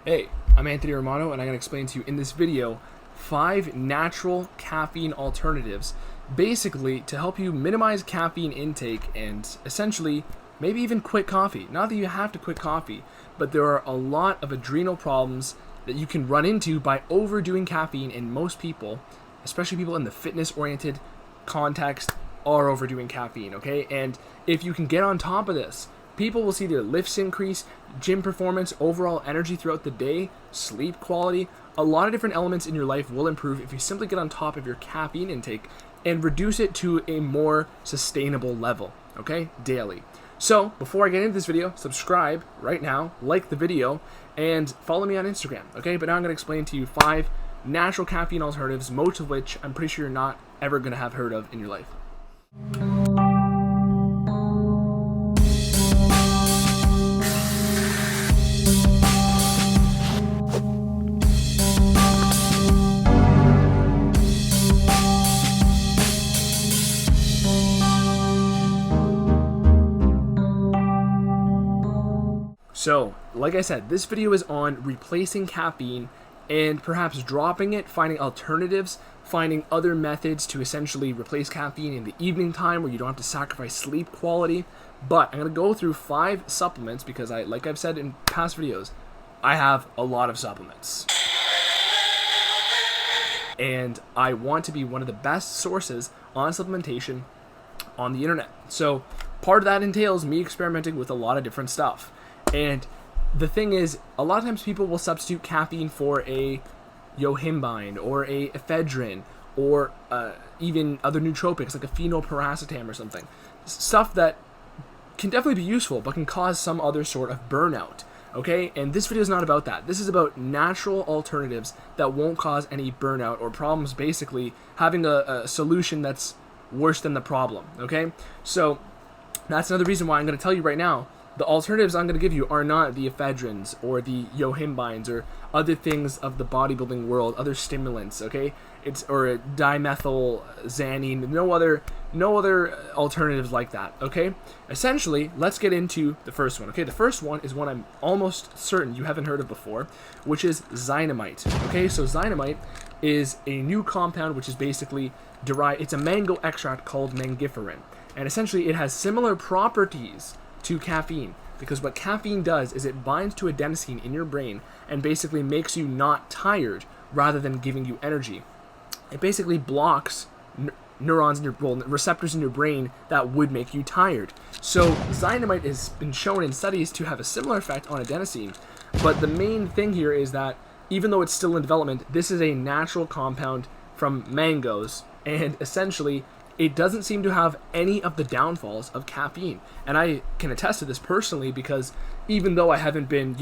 Hey, I'm Anthony Romano, and I'm going to explain to you in this video 5 natural caffeine alternatives, basically to help you minimize caffeine intake and essentially maybe even quit coffee. Not that you have to quit coffee, but there are a lot of adrenal problems that you can run into by overdoing caffeine, and most people, especially people in the fitness-oriented context, are overdoing caffeine, okay? And if you can get on top of this, people will see their lifts increase, gym performance, overall energy throughout the day, sleep quality. A lot of different elements in your life will improve if you simply get on top of your caffeine intake and reduce it to a more sustainable level, okay, daily. So before I get into this video, subscribe right now, like the video, and follow me on Instagram, okay? But now I'm going to explain to you 5 natural caffeine alternatives, most of which I'm pretty sure you're not ever going to have heard of in your life. So, like I said, this video is on replacing caffeine and perhaps dropping it, finding alternatives, finding other methods to essentially replace caffeine in the evening time where you don't have to sacrifice sleep quality. But I'm going to go through 5 supplements because like I've said in past videos, I have a lot of supplements. And I want to be one of the best sources on supplementation on the internet. So part of that entails me experimenting with a lot of different stuff. And the thing is, a lot of times people will substitute caffeine for a yohimbine or a ephedrine or even other nootropics like a phenylpiracetam or something. Stuff that can definitely be useful but can cause some other sort of burnout. Okay, and this video is not about that. This is about natural alternatives that won't cause any burnout or problems, basically having a solution that's worse than the problem. Okay, so that's another reason why I'm going to tell you right now, the alternatives I'm going to give you are not the ephedrines or the yohimbines or other things of the bodybuilding world, other stimulants, okay? Or dimethylxanthine, no other alternatives like that, okay? Essentially, let's get into the first one, okay? The first one is one I'm almost certain you haven't heard of before, which is Zynamite, okay? So Zynamite is a new compound which is basically derived, it's a mango extract called mangiferin, and essentially it has similar properties to caffeine, because what caffeine does is it binds to adenosine in your brain and basically makes you not tired rather than giving you energy. It basically blocks neurons in your receptors in your brain that would make you tired. So Zynamite has been shown in studies to have a similar effect on adenosine, but the main thing here is that even though it's still in development, this is a natural compound from mangoes, and essentially it doesn't seem to have any of the downfalls of caffeine. And I can attest to this personally because even though I haven't been,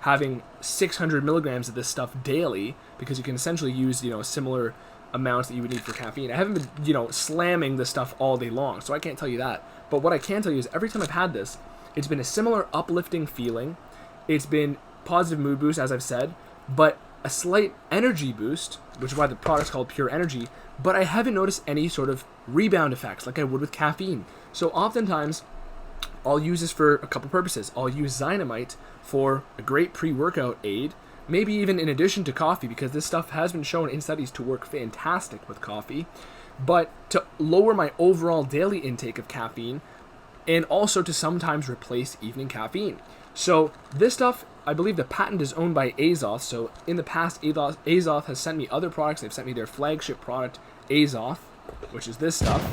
having 600 milligrams of this stuff daily, because you can essentially use, similar amounts that you would need for caffeine, I haven't been, slamming this stuff all day long, so I can't tell you that. But what I can tell you is every time I've had this, it's been a similar uplifting feeling. It's been positive mood boost, as I've said, but a slight energy boost, which is why the product's called Pure Energy, but I haven't noticed any sort of rebound effects like I would with caffeine. So oftentimes, I'll use this for a couple purposes. I'll use Zynamite for a great pre-workout aid, maybe even in addition to coffee, because this stuff has been shown in studies to work fantastic with coffee, but to lower my overall daily intake of caffeine, and also to sometimes replace evening caffeine. So this stuff, I believe the patent is owned by Azoth, so in the past, Azoth has sent me other products. They've sent me their flagship product, Azoth, which is this stuff,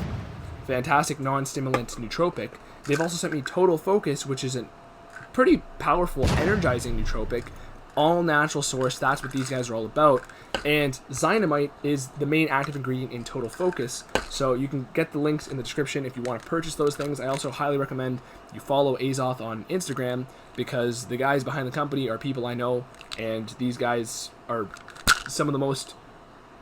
fantastic non-stimulant nootropic. They've also sent me Total Focus, which is a pretty powerful, energizing nootropic, all natural source. That's what these guys are all about. And Zynamite is the main active ingredient in Total Focus, so you can get the links in the description if you want to purchase those things. I also highly recommend you follow Azoth on Instagram, because the guys behind the company are people I know, and these guys are some of the most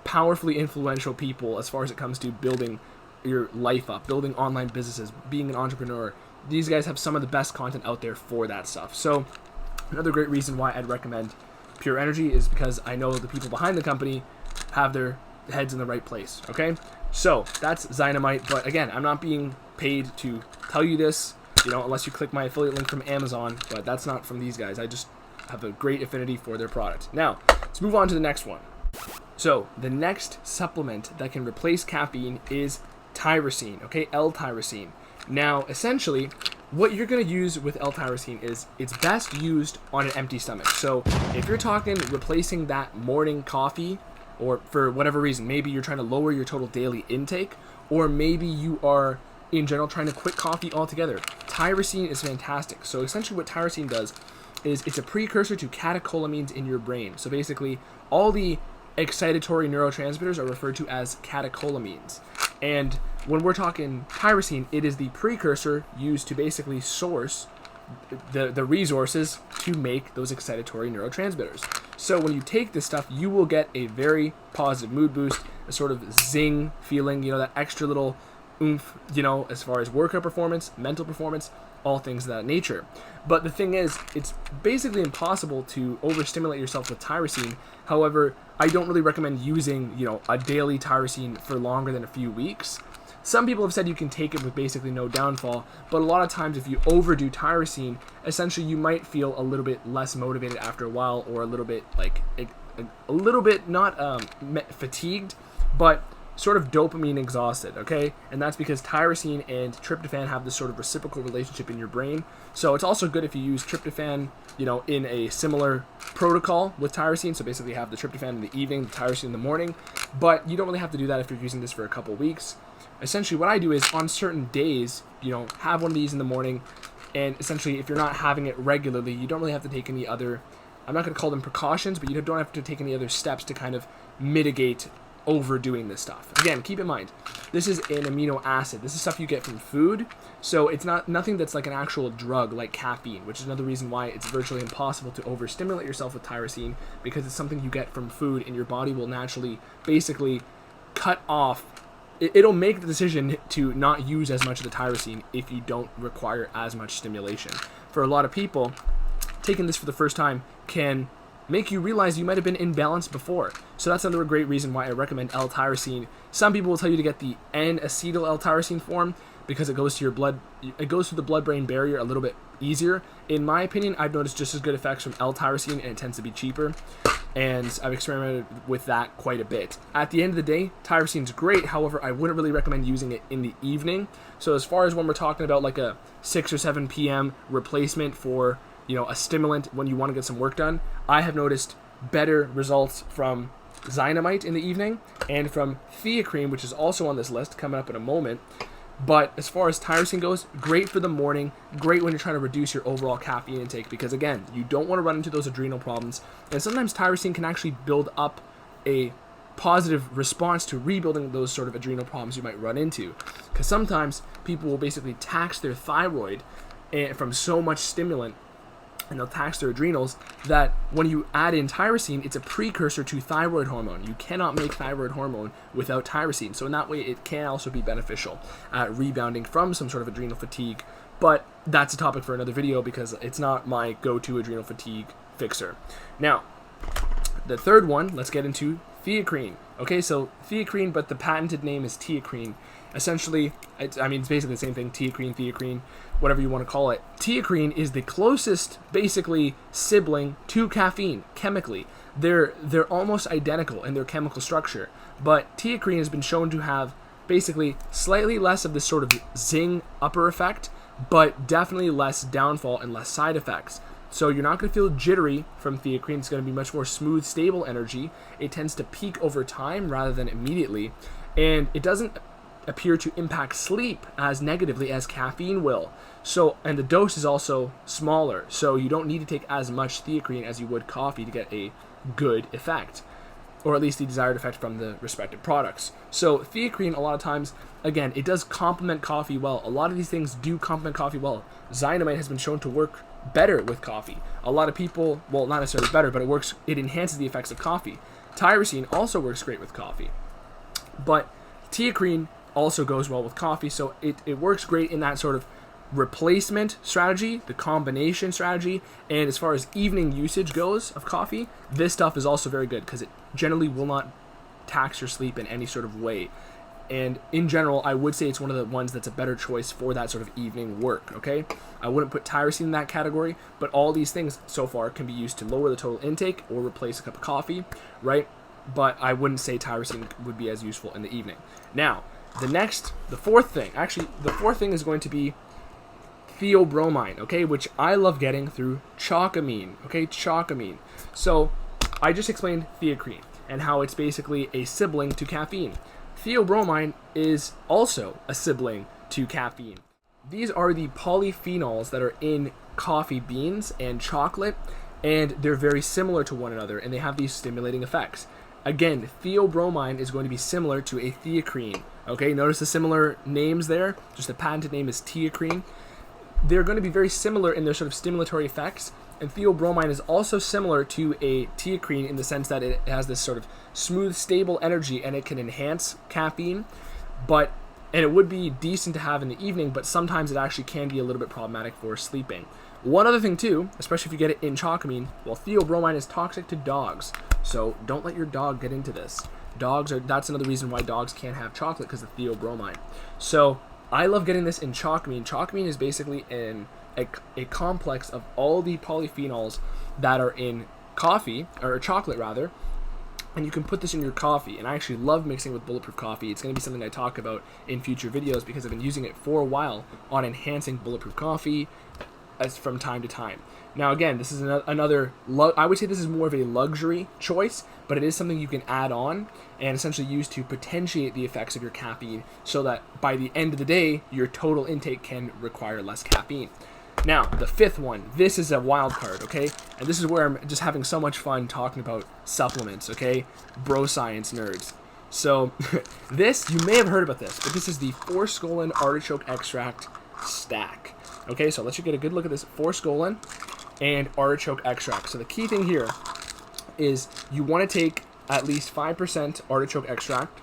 powerfully influential people as far as it comes to building your life up, building online businesses, being an entrepreneur. These guys have some of the best content out there for that stuff. So another great reason why I'd recommend Pure Energy is because I know the people behind the company have their heads in the right place, okay? So that's Zynamite, but again, I'm not being paid to tell you this, unless you click my affiliate link from Amazon, but that's not from these guys. I just have a great affinity for their product. Now, let's move on to the next one. So the next supplement that can replace caffeine is tyrosine, okay, L-tyrosine. Now, essentially, what you're going to use with L-tyrosine is it's best used on an empty stomach. So if you're talking replacing that morning coffee, or for whatever reason, maybe you're trying to lower your total daily intake, or maybe you are in general trying to quit coffee altogether, tyrosine is fantastic. So essentially what tyrosine does is it's a precursor to catecholamines in your brain. So basically all the excitatory neurotransmitters are referred to as catecholamines. And when we're talking tyrosine, it is the precursor used to basically source the resources to make those excitatory neurotransmitters. So when you take this stuff, you will get a very positive mood boost, a sort of zing feeling, you know, that extra little oomph, you know, as far as workout performance, mental performance, all things of that nature. But the thing is, it's basically impossible to overstimulate yourself with tyrosine. However, I don't really recommend using, you know, a daily tyrosine for longer than a few weeks. Some people have said you can take it with basically no downfall, but a lot of times if you overdo tyrosine, essentially you might feel a little bit less motivated after a while, or a little bit like a little bit not fatigued, but sort of dopamine exhausted, okay? And that's because tyrosine and tryptophan have this sort of reciprocal relationship in your brain. So it's also good if you use tryptophan, you know, in a similar protocol with tyrosine. So basically have the tryptophan in the evening, the tyrosine in the morning, but you don't really have to do that if you're using this for a couple weeks. Essentially what I do is on certain days, you know, have one of these in the morning, and essentially if you're not having it regularly, you don't really have to take any other, I'm not going to call them precautions, but you don't have to take any other steps to kind of mitigate overdoing this stuff. Again, keep in mind, this is an amino acid. This is stuff you get from food, so it's not nothing that's like an actual drug like caffeine, which is another reason why it's virtually impossible to overstimulate yourself with tyrosine, because it's something you get from food, and your body will naturally basically cut off. It'll make the decision to not use as much of the tyrosine if you don't require as much stimulation. For a lot of people, taking this for the first time can make you realize you might have been imbalanced before. So that's another great reason why I recommend L-tyrosine. Some people will tell you to get the N-acetyl L-tyrosine form because it goes to your blood, it goes through the blood-brain barrier a little bit easier. In my opinion, I've noticed just as good effects from L-tyrosine, and it tends to be cheaper. And I've experimented with that quite a bit. At the end of the day, tyrosine's great. However, I wouldn't really recommend using it in the evening. So as far as when we're talking about like a 6 or 7 p.m. replacement for, you know, a stimulant when you want to get some work done, I have noticed better results from Zynamite in the evening and from Theacrine, which is also on this list, coming up in a moment. But as far as tyrosine goes, great for the morning, great when you're trying to reduce your overall caffeine intake, because again, you don't want to run into those adrenal problems. And sometimes tyrosine can actually build up a positive response to rebuilding those sort of adrenal problems you might run into. Because sometimes people will basically tax their thyroid from so much stimulant, and they'll tax their adrenals, that when you add in tyrosine, it's a precursor to thyroid hormone. You cannot make thyroid hormone without tyrosine. So in that way, it can also be beneficial at rebounding from some sort of adrenal fatigue. But that's a topic for another video because it's not my go-to adrenal fatigue fixer. Now, the third one, let's get into Theacrine. Okay, so Theacrine, but the patented name is Theacrine. Essentially, it's basically the same thing, Theacrine, whatever you want to call it. Theacrine is the closest, basically, sibling to caffeine, chemically. They're almost identical in their chemical structure, but Theacrine has been shown to have basically slightly less of this sort of zing upper effect, but definitely less downfall and less side effects. So you're not going to feel jittery from Theacrine. It's going to be much more smooth, stable energy. It tends to peak over time rather than immediately, and it doesn't appear to impact sleep as negatively as caffeine will. So, and the dose is also smaller, so you don't need to take as much Theacrine as you would coffee to get a good effect, or at least the desired effect from the respective products. So Theacrine, a lot of times, again, it does complement coffee well. A lot of these things do complement coffee well. Zynamite has been shown to work better with coffee. A lot of people, well, not necessarily better, but it enhances the effects of coffee. Tyrosine also works great with coffee, but Theacrine also goes well with coffee, so it works great in that sort of replacement strategy, the combination strategy, and as far as evening usage goes of coffee, this stuff is also very good because it generally will not tax your sleep in any sort of way. And in general, I would say it's one of the ones that's a better choice for that sort of evening work, okay? I wouldn't put tyrosine in that category, but all these things so far can be used to lower the total intake or replace a cup of coffee, right? But I wouldn't say tyrosine would be as useful in the evening. Now, the fourth thing is going to be theobromine, okay, which I love getting through Chalkamine, okay, Chalkamine. So I just explained theacrine and how it's basically a sibling to caffeine. Theobromine is also a sibling to caffeine. These are the polyphenols that are in coffee beans and chocolate, and they're very similar to one another, and they have these stimulating effects. Again, theobromine is going to be similar to a theacrine. Okay, notice the similar names there. Just the patented name is theacrine. They're going to be very similar in their sort of stimulatory effects, and theobromine is also similar to a theacrine in the sense that it has this sort of smooth, stable energy, and it can enhance caffeine, and it would be decent to have in the evening, but sometimes it actually can be a little bit problematic for sleeping. One other thing too, especially if you get it in Chalkamine, well, theobromine is toxic to dogs, so don't let your dog get into this. That's another reason why dogs can't have chocolate, because of theobromine. So I love getting this in Chalkamine. Chalkamine is basically a complex of all the polyphenols that are in coffee, or chocolate rather, and you can put this in your coffee. And I actually love mixing with Bulletproof coffee. It's going to be something I talk about in future videos because I've been using it for a while on enhancing Bulletproof coffee from time to time. Now again, this is another, I would say this is more of a luxury choice, but it is something you can add on and essentially use to potentiate the effects of your caffeine so that by the end of the day, your total intake can require less caffeine. Now, the fifth one, this is a wild card, okay? And this is where I'm just having so much fun talking about supplements, okay? Bro science nerds. So, this, you may have heard about this, but this is the forskolin artichoke extract stack. Okay, so let's you get a good look at this forskolin and artichoke extract. So the key thing here is you want to take at least 5% artichoke extract,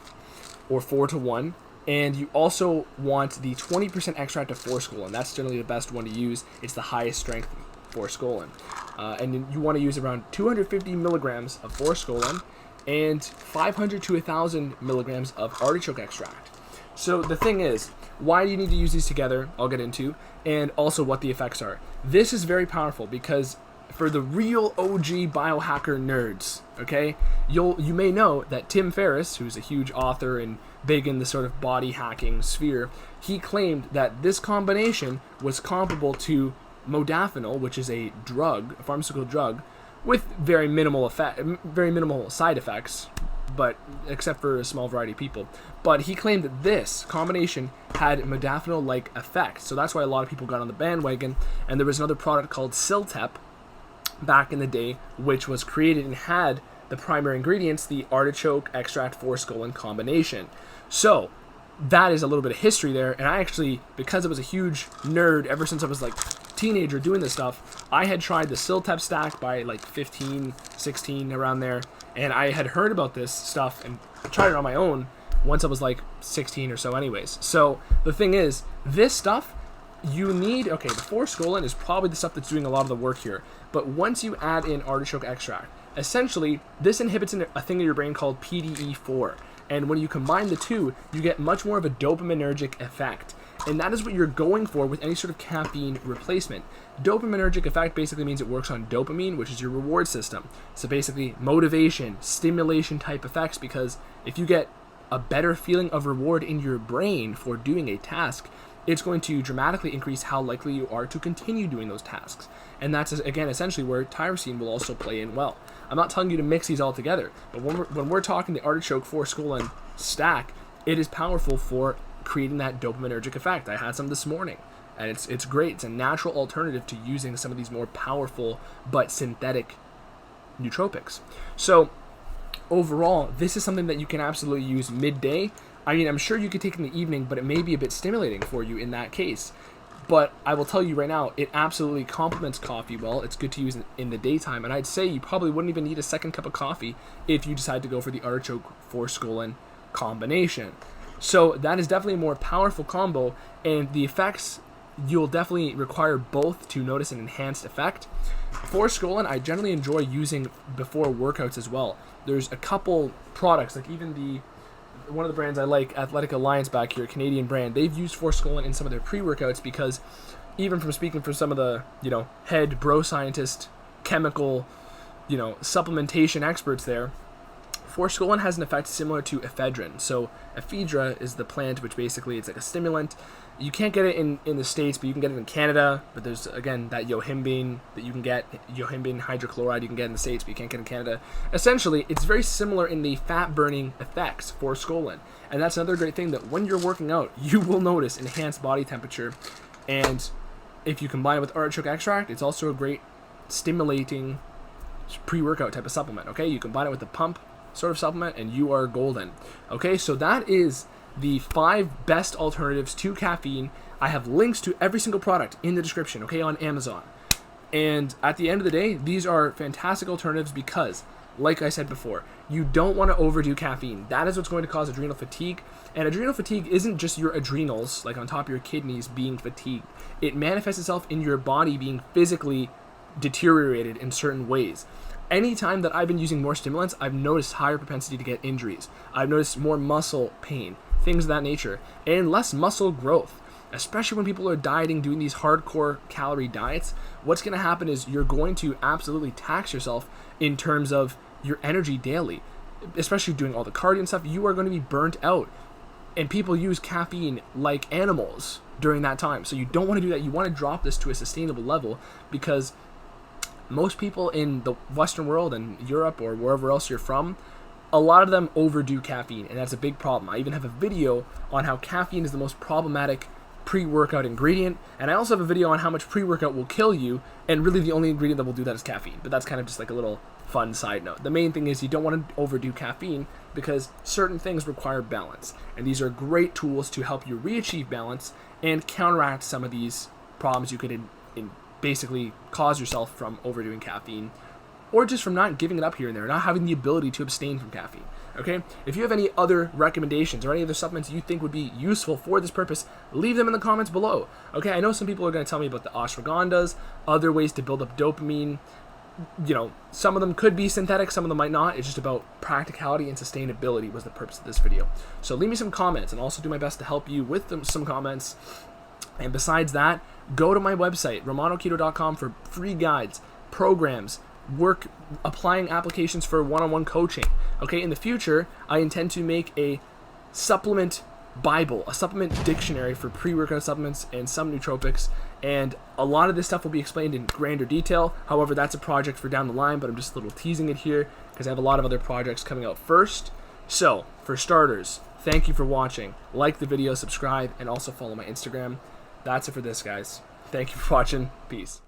or 4-to-1, and you also want the 20% extract of forskolin. That's generally the best one to use. It's the highest strength forskolin. And you want to use around 250 milligrams of forskolin and 500 to 1,000 milligrams of artichoke extract. So the thing is, why do you need to use these together? I'll get into, and also what the effects are. This is very powerful because for the real OG biohacker nerds, okay, you may know that Tim Ferriss, who's a huge author and big in the sort of body hacking sphere, he claimed that this combination was comparable to modafinil, which is a drug, a pharmaceutical drug, with very minimal side effects, but except for a small variety of people. But he claimed that this combination had modafinil-like effects, so that's why a lot of people got on the bandwagon. And there was another product called Siltep back in the day, which was created and had the primary ingredients, the artichoke extract forskolin combination. So that is a little bit of history there, and I actually, because I was a huge nerd ever since I was like teenager doing this stuff, I had tried the Siltep stack by like 15, 16, around there, and I had heard about this stuff and tried it on my own once I was like 16 or so anyways. So the thing is, this stuff, you need, okay, the forskolin is probably the stuff that's doing a lot of the work here, but once you add in artichoke extract, essentially this inhibits a thing in your brain called PDE4, and when you combine the two, you get much more of a dopaminergic effect. And that is what you're going for with any sort of caffeine replacement. Dopaminergic effect basically means it works on dopamine, which is your reward system. So basically motivation, stimulation type effects, because if you get a better feeling of reward in your brain for doing a task, it's going to dramatically increase how likely you are to continue doing those tasks. And that's, again, essentially where tyrosine will also play in well. I'm not telling you to mix these all together, but when we're talking the artichoke forskolin stack, it is powerful for creating that dopaminergic effect. I had some this morning, and it's great. It's a natural alternative to using some of these more powerful but synthetic nootropics. So overall, this is something that you can absolutely use midday. I mean, I'm sure you could take it in the evening, but it may be a bit stimulating for you in that case. But I will tell you right now, it absolutely complements coffee well. It's good to use in the daytime, and I'd say you probably wouldn't even need a second cup of coffee if you decide to go for the artichoke forskolin combination. So that is definitely a more powerful combo, and the effects, you'll definitely require both to notice an enhanced effect. Forskolin, I generally enjoy using before workouts as well. There's a couple products, like even one of the brands I like, Athletic Alliance back here, Canadian brand, they've used forskolin in some of their pre-workouts because even from speaking for some of the, head bro scientist, chemical, supplementation experts there, forskolin has an effect similar to ephedrine. So ephedra is the plant, which basically it's like a stimulant. You can't get it in the States, but you can get it in Canada. But there's, again, that yohimbine that you can get, yohimbine hydrochloride you can get in the States, but you can't get in Canada. Essentially, it's very similar in the fat-burning effects for forskolin. And that's another great thing, that when you're working out, you will notice enhanced body temperature. And if you combine it with artichoke extract, it's also a great stimulating pre-workout type of supplement, okay? You combine it with the pump sort of supplement, and you are golden. Okay, so that is the 5 best alternatives to caffeine. I have links to every single product in the description, okay, on Amazon. And at the end of the day, these are fantastic alternatives because, like I said before, you don't want to overdo caffeine. That is what's going to cause adrenal fatigue. And adrenal fatigue isn't just your adrenals, like on top of your kidneys, being fatigued. It manifests itself in your body being physically deteriorated in certain ways. Anytime that I've been using more stimulants, I've noticed higher propensity to get injuries. I've noticed more muscle pain, things of that nature, and less muscle growth. Especially when people are dieting, doing these hardcore calorie diets, what's going to happen is you're going to absolutely tax yourself in terms of your energy daily. Especially doing all the cardio and stuff, you are going to be burnt out. And people use caffeine like animals during that time. So you don't want to do that. You want to drop this to a sustainable level, because most people in the Western world and Europe or wherever else you're from, a lot of them overdo caffeine, and that's a big problem. I even have a video on how caffeine is the most problematic pre-workout ingredient, and I also have a video on how much pre-workout will kill you, and really the only ingredient that will do that is caffeine. But that's kind of just like a little fun side note. The main thing is you don't want to overdo caffeine because certain things require balance, and these are great tools to help you re-achieve balance and counteract some of these problems you could basically cause yourself from overdoing caffeine, or just from not giving it up here and there, not having the ability to abstain from caffeine. Okay? If you have any other recommendations or any other supplements you think would be useful for this purpose, leave them in the comments below. Okay? I know some people are going to tell me about the ashwagandhas, other ways to build up dopamine. Some of them could be synthetic, some of them might not. It's just about practicality and sustainability was the purpose of this video. So leave me some comments, and also do my best to help you with some comments. And besides that, go to my website, romanoketo.com, for free guides, programs, applying applications for one-on-one coaching. Okay, in the future, I intend to make a supplement Bible, a supplement dictionary for pre-workout supplements and some nootropics, and a lot of this stuff will be explained in grander detail. However, that's a project for down the line, but I'm just a little teasing it here because I have a lot of other projects coming out first. So, for starters, thank you for watching. Like the video, subscribe, and also follow my Instagram. That's it for this, guys. Thank you for watching. Peace.